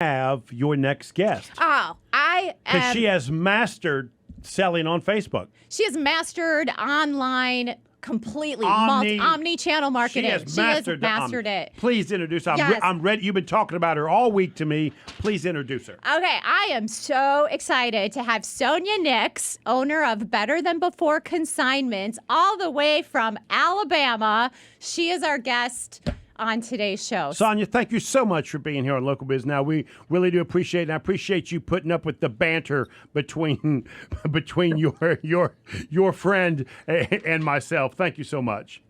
have your next guest. Oh, Because she has mastered selling on Facebook. She has mastered online completely, omni-channel marketing. She has mastered it. Please introduce her. Yes. I'm ready. You've been talking about her all week to me. Please introduce her. Okay, I am so excited to have Sonya Nix, owner of Better Than Before Consignment, all the way from Alabama. She is our guest on today's show. Sonya, thank you so much for being here on Local Biz Now. We really do appreciate it. And I appreciate you putting up with the banter between your friend and myself. Thank you so much.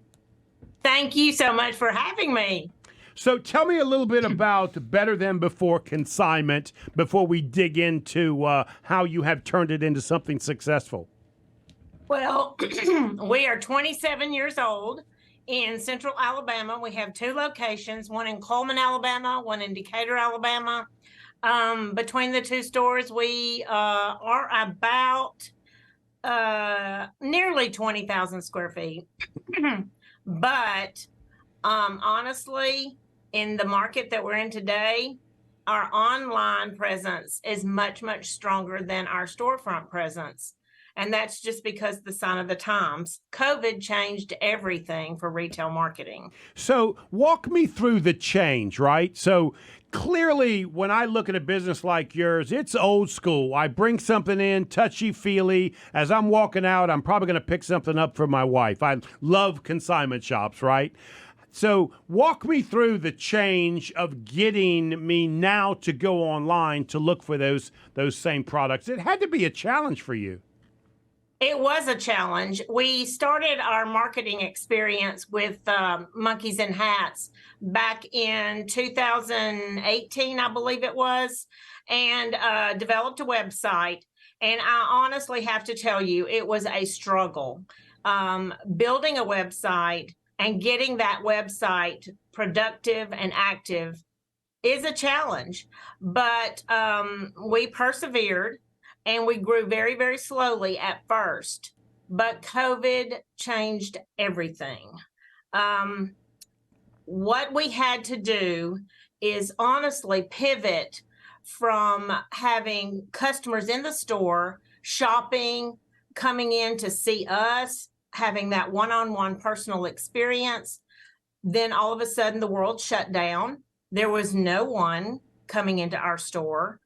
Thank you so much for having me. So tell me a little bit about Better Than Before Consignment before we dig into how you have turned it into something successful. Well, we are 27 years old. In Central Alabama, we have 2 locations, one in Coleman, Alabama, one in Decatur, Alabama. Between the 2 stores, we are about nearly 20,000 square feet. But honestly, in the market that we're in today, our online presence is much, much stronger than our storefront presence. And that's just because the sign of the times. COVID changed everything for retail marketing. So walk me through the change, right? So clearly, when I look at a business like yours, it's old school. I bring something in, touchy-feely. As I'm walking out, I'm probably going to pick something up for my wife. I love consignment shops, right? So walk me through the change of getting me now to go online to look for those same products. It had to be a challenge for you. It was a challenge. We started our marketing experience with Monkeys and Hats back in 2018, I believe it was, and developed a website. And I honestly have to tell you, it was a struggle. Building a website and getting that website productive and active is a challenge, but we persevered. And we grew very, very slowly at first, but COVID changed everything. What we had to do is honestly pivot from having customers in the store, shopping, coming in to see us, having that one-on-one personal experience. Then all of a sudden the world shut down. There was no one coming into our store.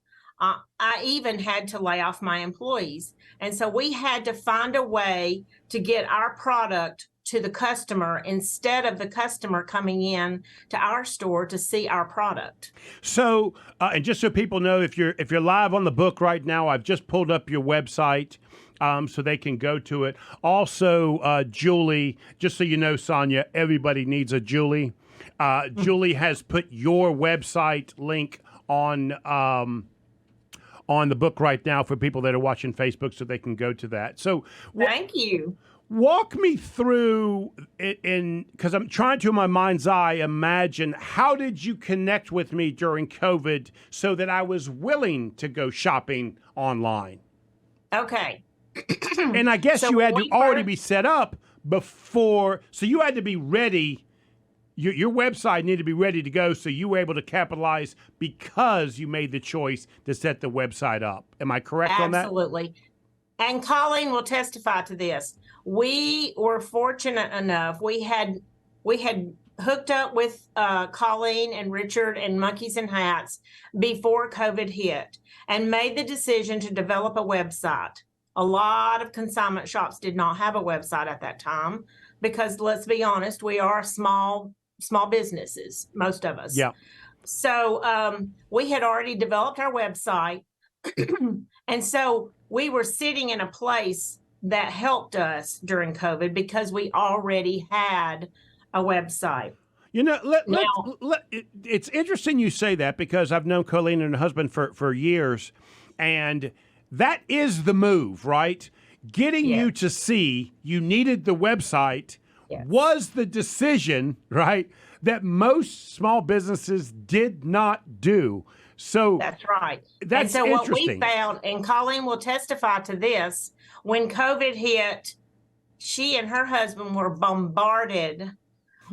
I even had to lay off my employees. And so we had to find a way to get our product to the customer instead of the customer coming in to our store to see our product. So, and just so people know, if you're live on the book right now, I've just pulled up your website so they can go to it. Also, Julie, just so you know, Sonya, everybody needs a Julie. Julie has put your website link on the book right now for people that are watching Facebook so they can go to that. So thank you. Walk me through it because I'm trying to, in my mind's eye, imagine how did you connect with me during COVID so that I was willing to go shopping online? Okay. And I guess you had to already be set up before, so you had to be ready. Your website needed to be ready to go, so you were able to capitalize because you made the choice to set the website up. Am I correct on that? Absolutely. And Colleen will testify to this. We were fortunate enough. We had hooked up with Colleen and Richard and Monkeys and Hats before COVID hit and made the decision to develop a website. A lot of consignment shops did not have a website at that time because, let's be honest, we are small businesses, most of us. Yeah. So we had already developed our website. And so we were sitting in a place that helped us during COVID because we already had a website. You know, it's interesting you say that because I've known Colleen and her husband for years, and that is the move, right? Getting you to see you needed the website was the decision, right, that most small businesses did not do. So that's right. That's and so interesting. What we found, and Colleen will testify to this, when COVID hit, she and her husband were bombarded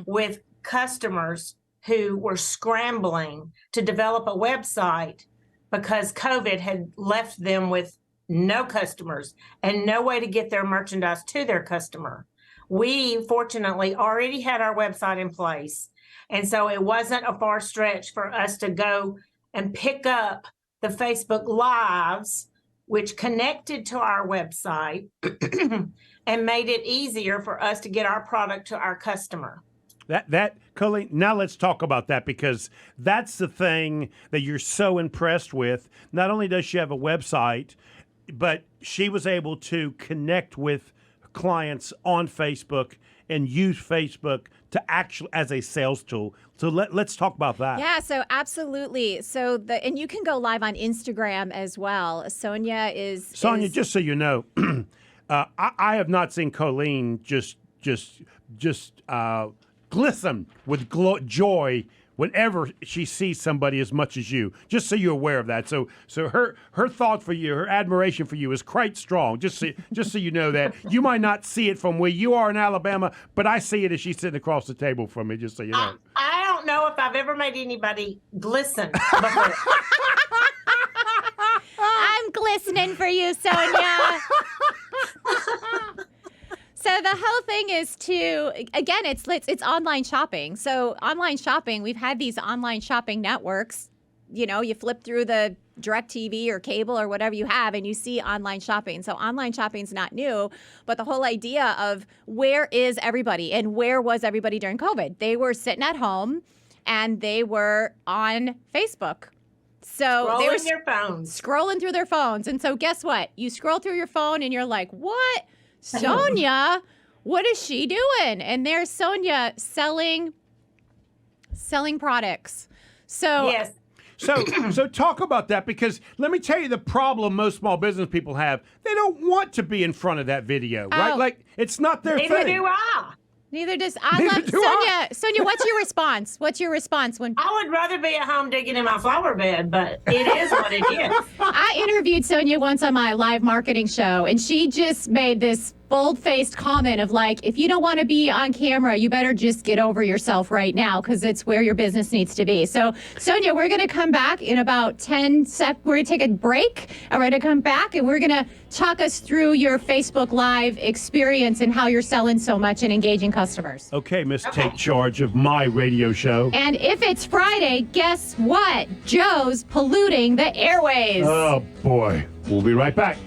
with customers who were scrambling to develop a website because COVID had left them with no customers and no way to get their merchandise to their customer. We fortunately already had our website in place. And so it wasn't a far stretch for us to go and pick up the Facebook Lives, which connected to our website and made it easier for us to get our product to our customer. Colleen, now let's talk about that, because that's the thing that you're so impressed with. Not only does she have a website, but she was able to connect with clients on Facebook and use Facebook to actually as a sales tool. So let's talk about that. Yeah, so absolutely. So and you can go live on Instagram as well. Sonya, just so you know, I have not seen Colleen just glisten with joy whenever she sees somebody as much as you. Just so you're aware of that. So her thought for you, her admiration for you is quite strong. Just so you know that. You might not see it from where you are in Alabama, but I see it as she's sitting across the table from me. Just so you know. I don't know if I've ever made anybody glisten before. I'm glistening for you, Sonya. So the whole thing is again, it's online shopping. So online shopping, we've had these online shopping networks. You know, you flip through the DirecTV or cable or whatever you have, and you see online shopping. So online shopping is not new, but the whole idea of where is everybody and where was everybody during COVID? They were sitting at home and they were on Facebook. So they were scrolling through their phones. And so guess what? You scroll through your phone and you're like, what? Sonya, what is she doing? And there's Sonya selling products. So yes. So talk about that, because let me tell you the problem most small business people have. They don't want to be in front of that video, right? Like, it's not their Neither thing. do I. Neither does Sonya. Sonya, what's your response? What's your response when I would rather be at home digging in my flower bed, but it is what it is. I interviewed Sonya once on my live marketing show, and she just made this bold-faced comment of like, if you don't want to be on camera, you better just get over yourself right now, because it's where your business needs to be. So, Sonya, we're going to come back in about 10 seconds. We're going to take a break, and we're going to come back, and we're going to talk us through your Facebook Live experience and how you're selling so much and engaging customers. Okay, Miss Take Charge of my radio show. And if it's Friday, guess what? Joe's polluting the airways. Oh, boy. We'll be right back.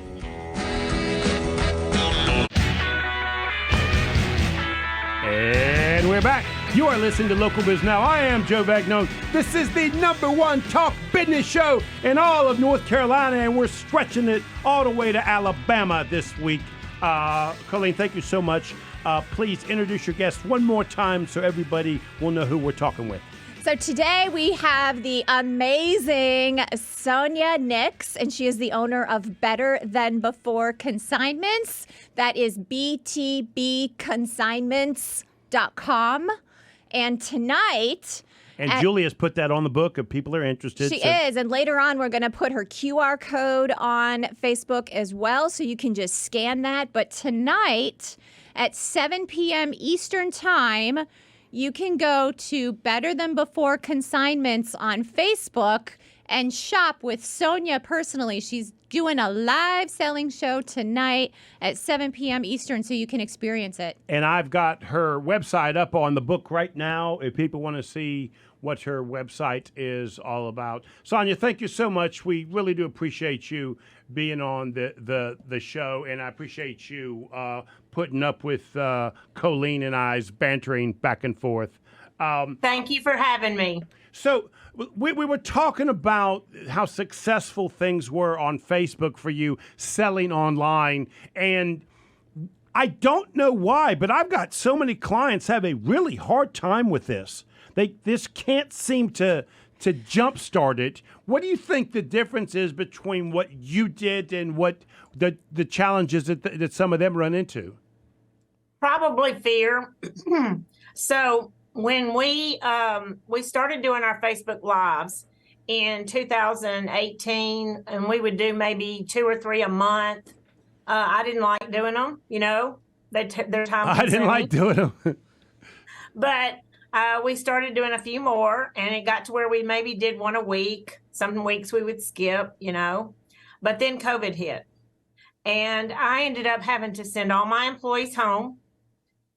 And we're back. You are listening to Local Biz Now. I am Joe Vagnone. This is the #1 talk business show in all of North Carolina, and we're stretching it all the way to Alabama this week. Colleen, thank you so much. Please introduce your guest one more time so everybody will know who we're talking with. So today we have the amazing Sonya Nix, and she is the owner of Better Than Before Consignments. That is btbconsignments.com. And tonight... And Julia's put that on the book if people are interested. She is. And later on, we're going to put her QR code on Facebook as well, so you can just scan that. But tonight at 7 p.m. Eastern Time... you can go to Better Than Before Consignments on Facebook and shop with Sonya personally. She's doing a live selling show tonight at 7 p.m. Eastern, so you can experience it. And I've got her website up on the book right now if people want to see what her website is all about. Sonya, thank you so much. We really do appreciate you being on the show, and I appreciate you putting up with Colleen and I's bantering back and forth. Thank you for having me. So we were talking about how successful things were on Facebook for you selling online, and I don't know why, but I've got so many clients have a really hard time with this. This can't seem to jumpstart it. What do you think the difference is between what you did and what the challenges that some of them run into? Probably fear. So when we started doing our Facebook Lives in 2018, and we would do maybe 2 or 3 a month, I didn't like doing them. You know, they're time consuming. I didn't like doing them. But We started doing a few more, and it got to where we maybe did one a week. Some weeks we would skip, but then COVID hit. And I ended up having to send all my employees home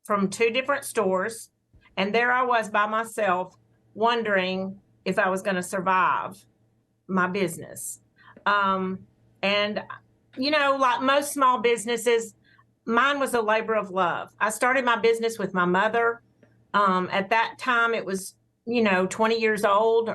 from 2 different stores. And there I was by myself, wondering if I was going to survive my business. And, like most small businesses, mine was a labor of love. I started my business with my mother. At that time, it was, 20 years old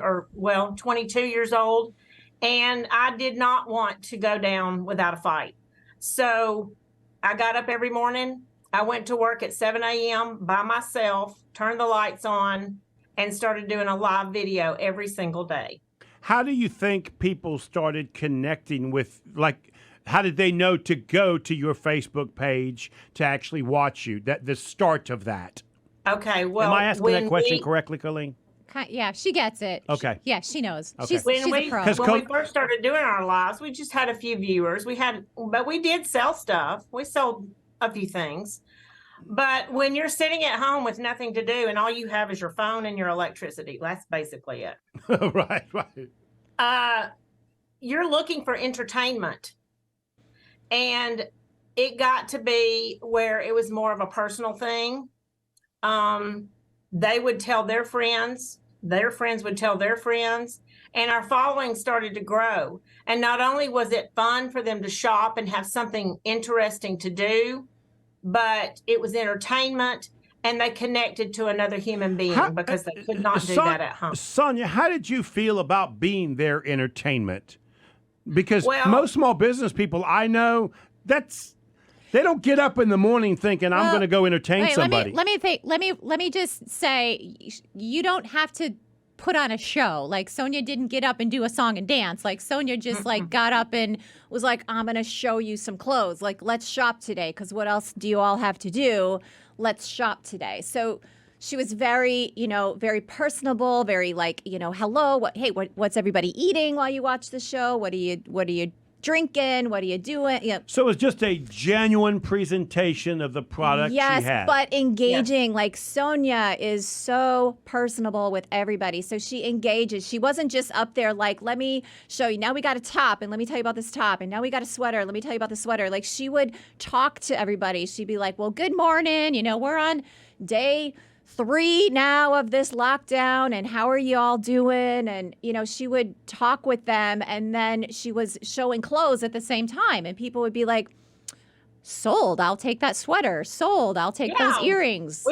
22 years old. And I did not want to go down without a fight. So I got up every morning. I went to work at 7 a.m. by myself, turned the lights on, and started doing a live video every single day. How do you think people started connecting with, how did they know to go to your Facebook page to actually watch you? The start of that. Okay, well, am I asking that question correctly, Colleen? Yeah, she gets it. Okay. She knows. Okay. She's a pro. When we first started doing our lives, we just had a few viewers. But we did sell stuff. We sold a few things. But when you're sitting at home with nothing to do and all you have is your phone and your electricity, that's basically it. Right. You're looking for entertainment. And it got to be where it was more of a personal thing. They would tell their friends would tell their friends, and our following started to grow. And not only was it fun for them to shop and have something interesting to do, but it was entertainment, and they connected to another human being because they could not do that at home. Sonya, how did you feel about being their entertainment? Because most small business people I know, they don't get up in the morning thinking I'm going to go entertain somebody. Let me just say, you don't have to put on a show. Like Sonya didn't get up and do a song and dance. Like Sonya just got up and was like, I'm going to show you some clothes. Like, let's shop today. Because what else do you all have to do? Let's shop today. So she was very, very personable, very hello, what's everybody eating while you watch the show? What are you drinking? What are you doing? Yeah. So it was just a genuine presentation of the product she had. Yes, but engaging. Like Sonya is so personable with everybody. So she engages. She wasn't just up there like, let me show you. Now we got a top and let me tell you about this top. And now we got a sweater. Let me tell you about the sweater. Like she would talk to everybody. She'd be like, well, good morning. We're on day 3 now of this lockdown, and how are you all doing? And, she would talk with them, and then she was showing clothes at the same time. And people would be like, sold, I'll take that sweater. Sold, I'll take those earrings.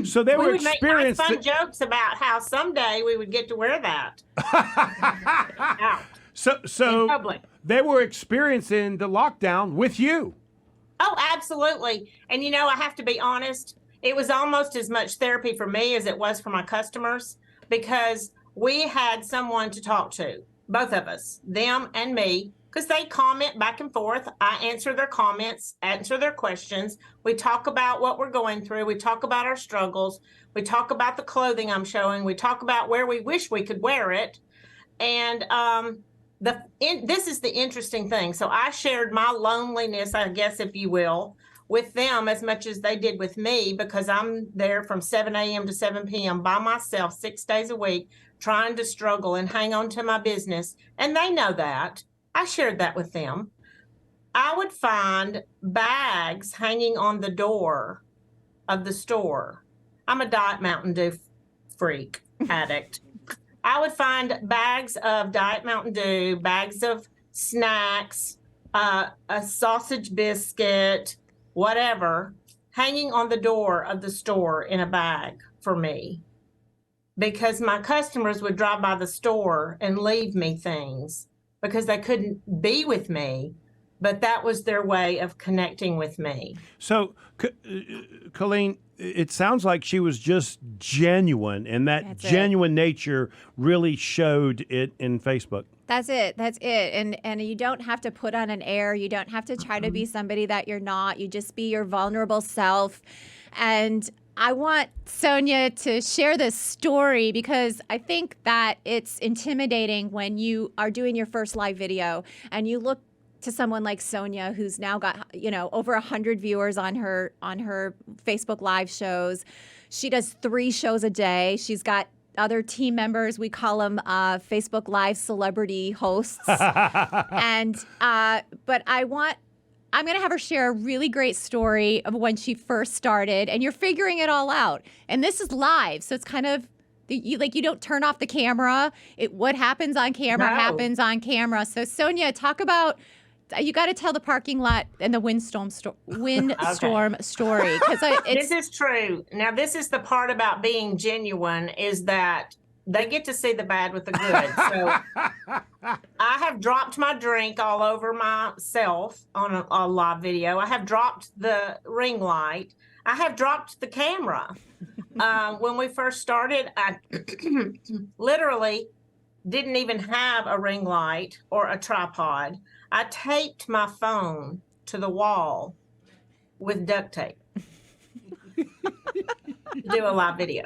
So they were would make nice fun jokes about how someday we would get to wear that. So in public. They were experiencing the lockdown with you. Oh, absolutely. And, I have to be honest. It was almost as much therapy for me as it was for my customers, because we had someone to talk to, both of us, them and me, because they comment back and forth. I answer their comments, answer their questions. We talk about what we're going through. We talk about our struggles. We talk about the clothing I'm showing. We talk about where we wish we could wear it. And this is the interesting thing. So I shared my loneliness, I guess, if you will, with them as much as they did with me, because I'm there from 7 a.m. to 7 p.m. by myself 6 days a week, trying to struggle and hang on to my business. And they know that. I shared that with them. I would find bags hanging on the door of the store. I'm a Diet Mountain Dew freak, addict. I would find bags of Diet Mountain Dew, bags of snacks, a sausage biscuit, whatever, hanging on the door of the store in a bag for me, because my customers would drive by the store and leave me things because they couldn't be with me, but that was their way of connecting with me. So, Colleen, it sounds like she was just genuine, and that genuine nature really showed it in Facebook. That's it. And you don't have to put on an air. You don't have to try to be somebody that you're not. You just be your vulnerable self. And I want Sonya to share this story, because I think that it's intimidating when you are doing your first live video and you look to someone like Sonya, who's now got, over 100 viewers on her Facebook live shows. She does 3 shows a day. She's got other team members. We call them Facebook Live celebrity hosts. And but I'm going to have her share a really great story of when she first started, and you're figuring it all out. And this is live, so it's kind of you don't turn off the camera. What happens on camera happens on camera. So Sonya, talk about. You got to tell the parking lot and the windstorm story because this is true. Now, this is the part about being genuine is that they get to see the bad with the good. So I have dropped my drink all over myself on a live video. I have dropped the ring light. I have dropped the camera. When we first started, I literally didn't even have a ring light or a tripod. I taped my phone to the wall with duct tape to do a live video.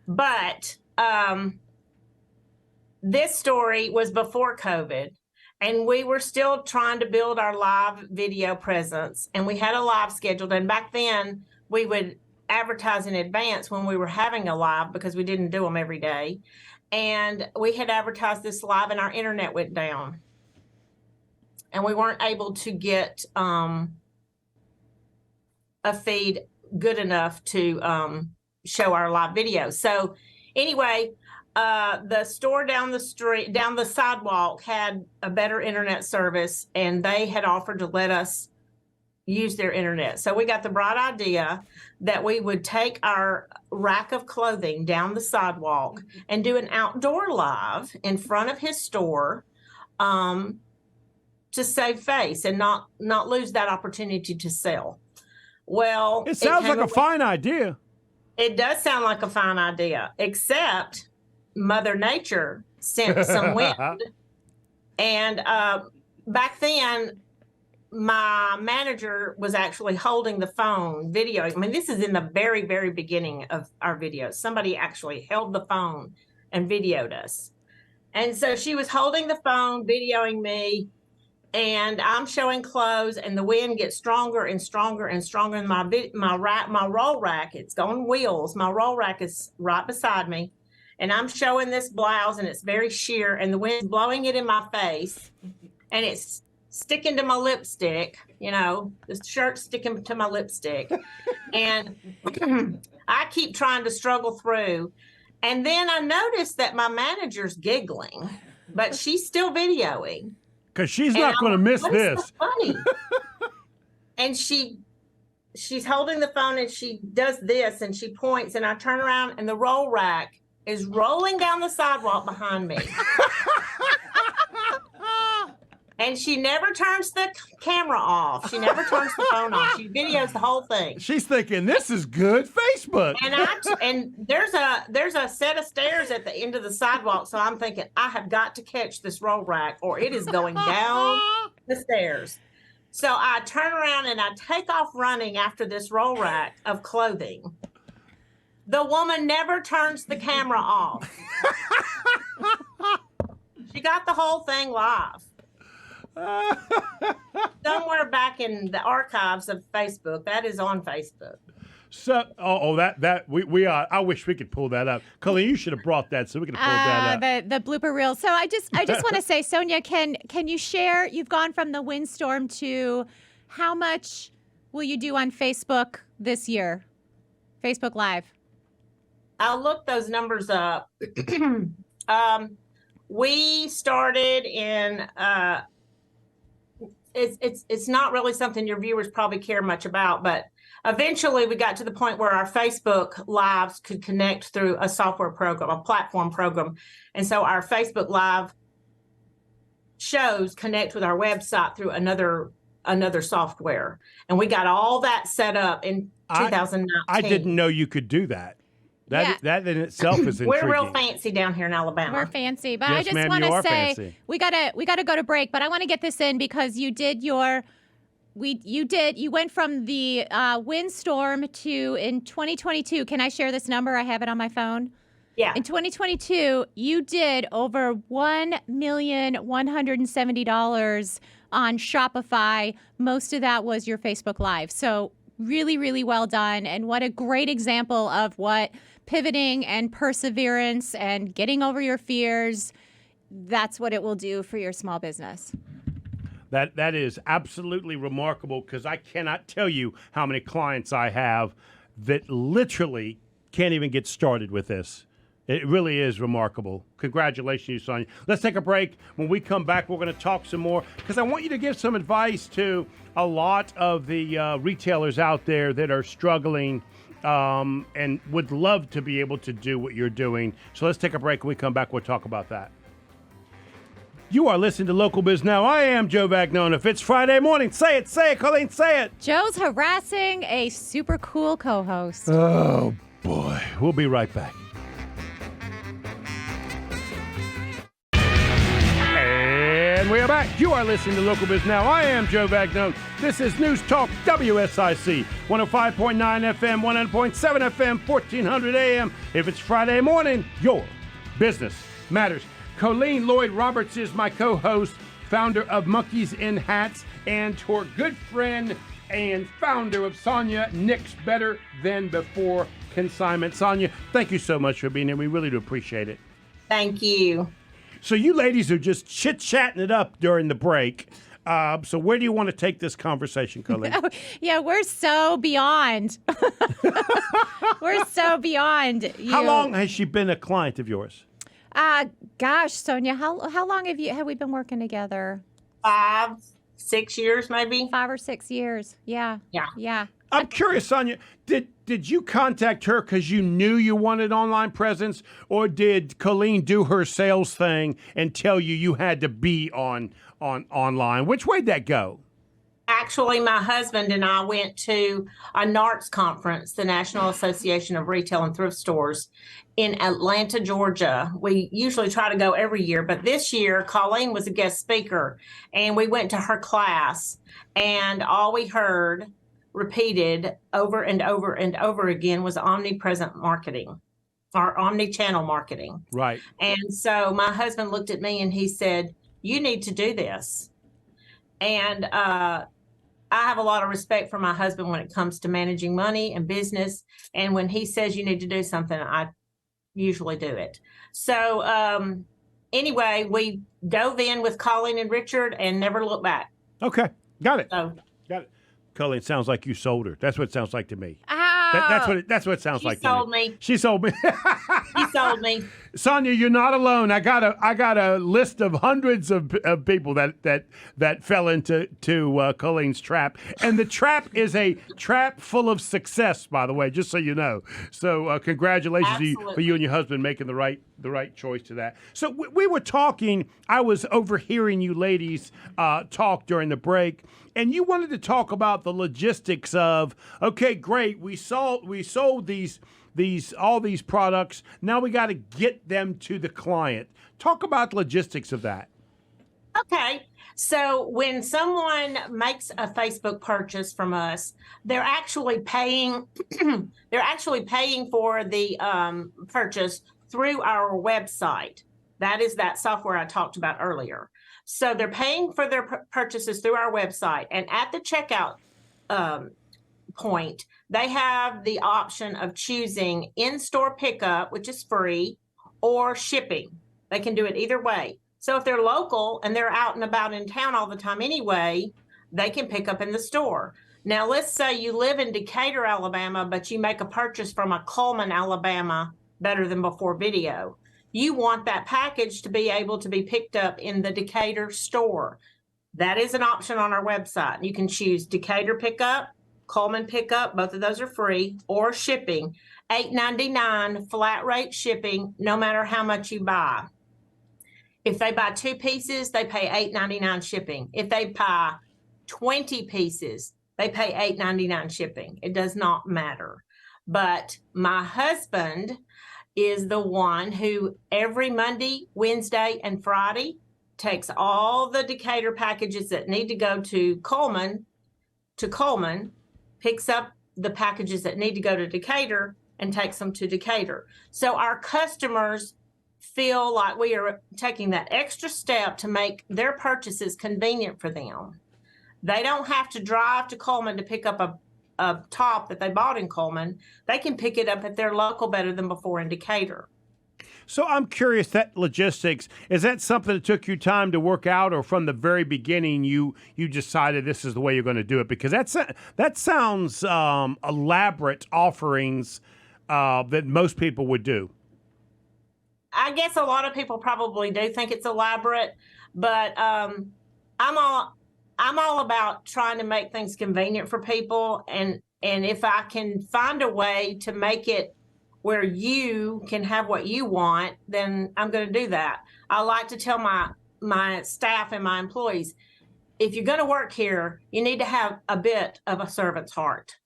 But this story was before COVID, and we were still trying to build our live video presence, and we had a live scheduled. And back then, we would advertise in advance when we were having a live because we didn't do them every day. And we had advertised this live, and our internet went down. And we weren't able to get a feed good enough to show our live video. So anyway, the store down the sidewalk had a better internet service, and they had offered to let us use their internet. So we got the bright idea that we would take our rack of clothing down the sidewalk and do an outdoor live in front of his store, to save face and not lose that opportunity to sell. Well, it sounds like a fine idea. It does sound like a fine idea, except Mother Nature sent some wind. And back then, my manager was actually holding the phone, videoing. I mean, this is in the very, very beginning of our videos. Somebody actually held the phone and videoed us. And so she was holding the phone, videoing me. And I'm showing clothes, and the wind gets stronger and stronger and stronger. And my roll rack, it's on wheels. My roll rack is right beside me, and I'm showing this blouse, and it's very sheer, and the wind's blowing it in my face, and it's sticking to my lipstick. You know, the shirt's sticking to my lipstick, and I keep trying to struggle through. And then I noticed that my manager's giggling, but she's still videoing. Because she's not going to miss this. So funny? And she's holding the phone, and she does this, and she points, and I turn around, and the roll rack is rolling down the sidewalk behind me. And she never turns the camera off. She never turns the phone off. She videos the whole thing. She's thinking, this is good Facebook. And there's a set of stairs at the end of the sidewalk. So I'm thinking, I have got to catch this roll rack, or it is going down the stairs. So I turn around and I take off running after this roll rack of clothing. The woman never turns the camera off. She got the whole thing live. Somewhere back in the archives of Facebook, that is on Facebook. So, I wish we could pull that up. Colleen, you should have brought that so we could have pulled that up. The blooper reel. So I just want to say, Sonya, can you share? You've gone from the windstorm to how much will you do on Facebook this year? Facebook Live. I'll look those numbers up. We started in. It's not really something your viewers probably care much about, but eventually we got to the point where our Facebook Lives could connect through a software program, a platform program. And so our Facebook Live shows connect with our website through another software. And we got all that set up in 2019. I didn't know you could do that. That in itself is intriguing. We're real fancy down here in Alabama. We're fancy, but yes, I just want to say fancy. we gotta go to break. But I want to get this in because you went from the windstorm to in 2022. Can I share this number? I have it on my phone. Yeah. In 2022, you did over $1,170,000 on Shopify. Most of that was your Facebook Live. So Really, really well done. And what a great example of what pivoting and perseverance and getting over your fears, that's what it will do for your small business. That is absolutely remarkable, because I cannot tell you how many clients I have that literally can't even get started with this. It really is remarkable. Congratulations, Sonya. Let's take a break. When we come back, we're going to talk some more, because I want you to give some advice to a lot of the retailers out there that are struggling and would love to be able to do what you're doing. So let's take a break. When we come back, we'll talk about that. You are listening to Local Biz Now. I am Joe Vagnone. If it's Friday morning, say it, Colleen, say it. Joe's harassing a super cool co-host. Oh, boy. We'll be right back. And we are back. You are listening to Local Biz Now. I am Joe Vagnone. This is News Talk WSIC, 105.9 FM, 100.7 FM, 1400 AM. If it's Friday morning, your business matters. Colleen Lloyd Roberts is my co-host, founder of Monkeys in Hats, and her good friend and founder of Sonya Nick's Better Than Before Consignment. Sonya, thank you so much for being here. We really do appreciate it. Thank you. So you ladies are just chit-chatting it up during the break. So where do you want to take this conversation, Colleen? Yeah, we're so beyond. We're so beyond. You. How long has she been a client of yours? Gosh, Sonya, how long have we been working together? 5, 6 years, maybe. 5 or 6 years. Yeah. I'm curious, Sonya, did you contact her because you knew you wanted online presence, or did Colleen do her sales thing and tell you had to be on online? Which way'd that go? Actually, my husband and I went to a NARTS conference, the National Association of Retail and Thrift Stores, in Atlanta, Georgia. We usually try to go every year, but this year, Colleen was a guest speaker, and we went to her class, and all we heard repeated over and over and over again was omnipresent marketing, or omni-channel marketing. Right. And so my husband looked at me and he said, "You need to do this." And I have a lot of respect for my husband when it comes to managing money and business. And when he says you need to do something, I usually do it. So anyway, we dove in with Colleen and Richard and never looked back. Okay. Got it. So Got it. Colleen, it sounds like you sold her. That's what it sounds like to me. Oh. That's what it sounds like to me. sold me. She sold me. He sold me. Sonya, you're not alone. I got a list of hundreds of people that fell into Colleen's trap, and the trap is a trap full of success, by the way, just so you know. So congratulations to you, for you and your husband making the right choice to that. So we were talking. I was overhearing you ladies talk during the break, and you wanted to talk about the logistics of, okay, great, we sold all these products. Now we got to get them to the client. Talk about the logistics of that. Okay. So when someone makes a Facebook purchase from us, they're actually paying for the purchase through our website. That is that software I talked about earlier. So they're paying for their purchases through our website, and at the checkout point, they have the option of choosing in-store pickup, which is free, or shipping. They can do it either way. So if they're local and they're out and about in town all the time anyway, they can pick up in the store. Now, let's say you live in Decatur, Alabama, but you make a purchase from a Coleman, Alabama, Better Than Before video. You want that package to be able to be picked up in the Decatur store. That is an option on our website. You can choose Decatur pickup, Coleman pickup, both of those are free, or shipping. $8.99 flat rate shipping, no matter how much you buy. If they buy 2 pieces, they pay $8.99 shipping. If they buy 20 pieces, they pay $8.99 shipping. It does not matter. But my husband is the one who every Monday, Wednesday, and Friday takes all the Decatur packages that need to go to Coleman, picks up the packages that need to go to Decatur, and takes them to Decatur. So our customers feel like we are taking that extra step to make their purchases convenient for them. They don't have to drive to Coleman to pick up a top that they bought in Coleman, they can pick it up at their local Better Than Before in Decatur. So I'm curious, that logistics, is that something that took you time to work out, or from the very beginning you decided this is the way you're going to do it? Because that sounds elaborate offerings that most people would do. I guess a lot of people probably do think it's elaborate, but I'm all about trying to make things convenient for people, and if I can find a way to make it where you can have what you want, then I'm going to do that. I like to tell my staff and my employees, if you're going to work here, you need to have a bit of a servant's heart.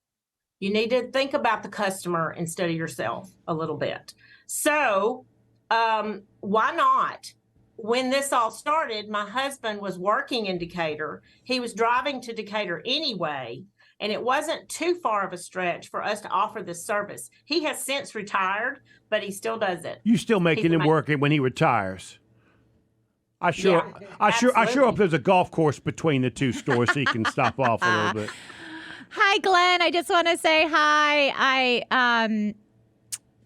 You need to think about the customer instead of yourself a little bit. So why not? When this all started, my husband was working in Decatur. He was driving to Decatur anyway, and it wasn't too far of a stretch for us to offer this service. He has since retired, but he still does it. You still making him work it when he retires? I sure hope there's a golf course between the two stores so he can stop off a little bit. Hi, Glenn. I just want to say hi.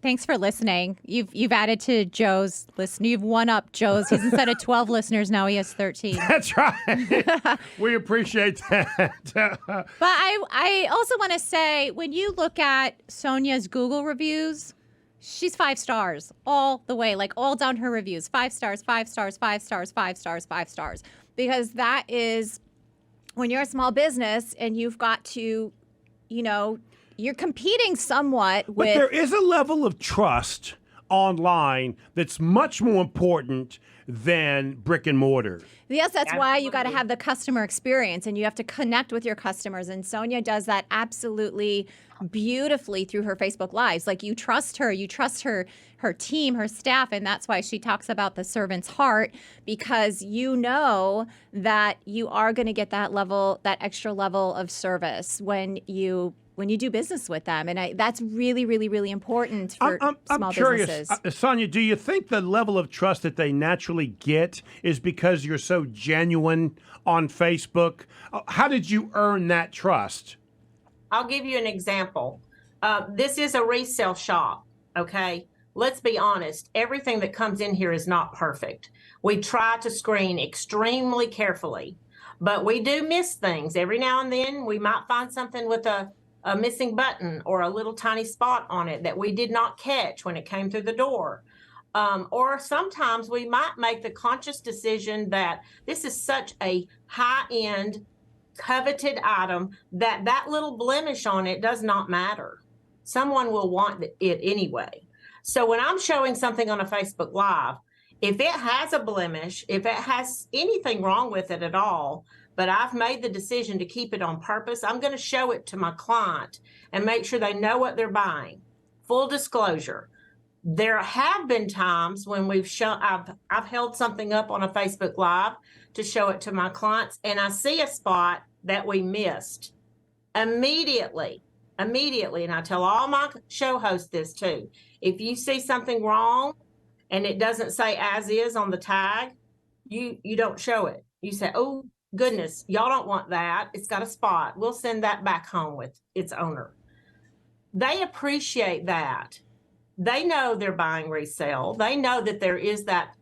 Thanks for listening. You've added to Joe's listen. You've won up Joe's. He's instead of 12 listeners, now he has 13. That's right. We appreciate that. But I also want to say, when you look at Sonia's Google reviews, she's 5 stars all the way, like all down her reviews. 5 stars, 5 stars, 5 stars, 5 stars, 5 stars. Because that is, when you're a small business and you've got to, you're competing somewhat with... But there is a level of trust online that's much more important than brick and mortar. Yes, that's why you got to have the customer experience, and you have to connect with your customers. And Sonya does that absolutely beautifully through her Facebook Lives. Like, you trust her team, her staff, and that's why she talks about the servant's heart, because you know that you are going to get that extra level of service when you do business with them. And that's really, really, really important for small businesses. I'm curious, Sonya, do you think the level of trust that they naturally get is because you're so genuine on Facebook? How did you earn that trust? I'll give you an example. This is a resale shop, okay? Let's be honest. Everything that comes in here is not perfect. We try to screen extremely carefully, but we do miss things. Every now and then, we might find something with a missing button or a little tiny spot on it that we did not catch when it came through the door. Or sometimes we might make the conscious decision that this is such a high-end, coveted item that little blemish on it does not matter. Someone will want it anyway. So when I'm showing something on a Facebook Live, if it has a blemish, if it has anything wrong with it at all, but I've made the decision to keep it on purpose, I'm going to show it to my client and make sure they know what they're buying. Full disclosure, there have been times when I've held something up on a Facebook Live to show it to my clients, and I see a spot that we missed. Immediately, and I tell all my show hosts this too, if you see something wrong and it doesn't say as is on the tag, you don't show it. You say, oh, goodness, y'all don't want that. It's got a spot. We'll send that back home with its owner. They appreciate that. They know they're buying resale. They know that there is that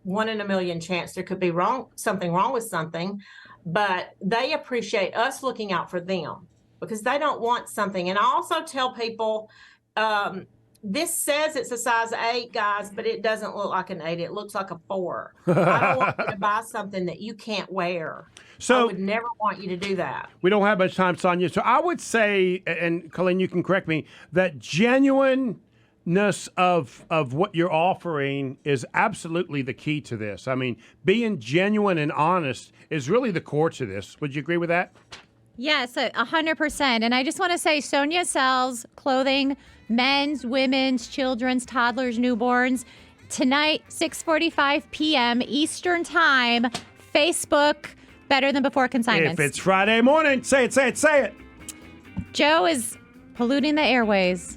1 in a million chance there could be something wrong with something, but they appreciate us looking out for them because they don't want something. And I also tell people, this says it's a size 8, guys, but it doesn't look like an 8. It looks like a 4. I don't want you to buy something that you can't wear. So I would never want you to do that. We don't have much time, Sonya. So I would say, and Colleen, you can correct me, that genuineness of what you're offering is absolutely the key to this. I mean, being genuine and honest is really the core to this. Would you agree with that? Yes, 100%. And I just want to say, Sonya sells clothing, men's, women's, children's, toddlers, newborns. Tonight, 6:45 p.m. Eastern Time, Facebook, Better Than Before Consignments. If it's Friday morning, say it, say it, say it. Joe is polluting the airways.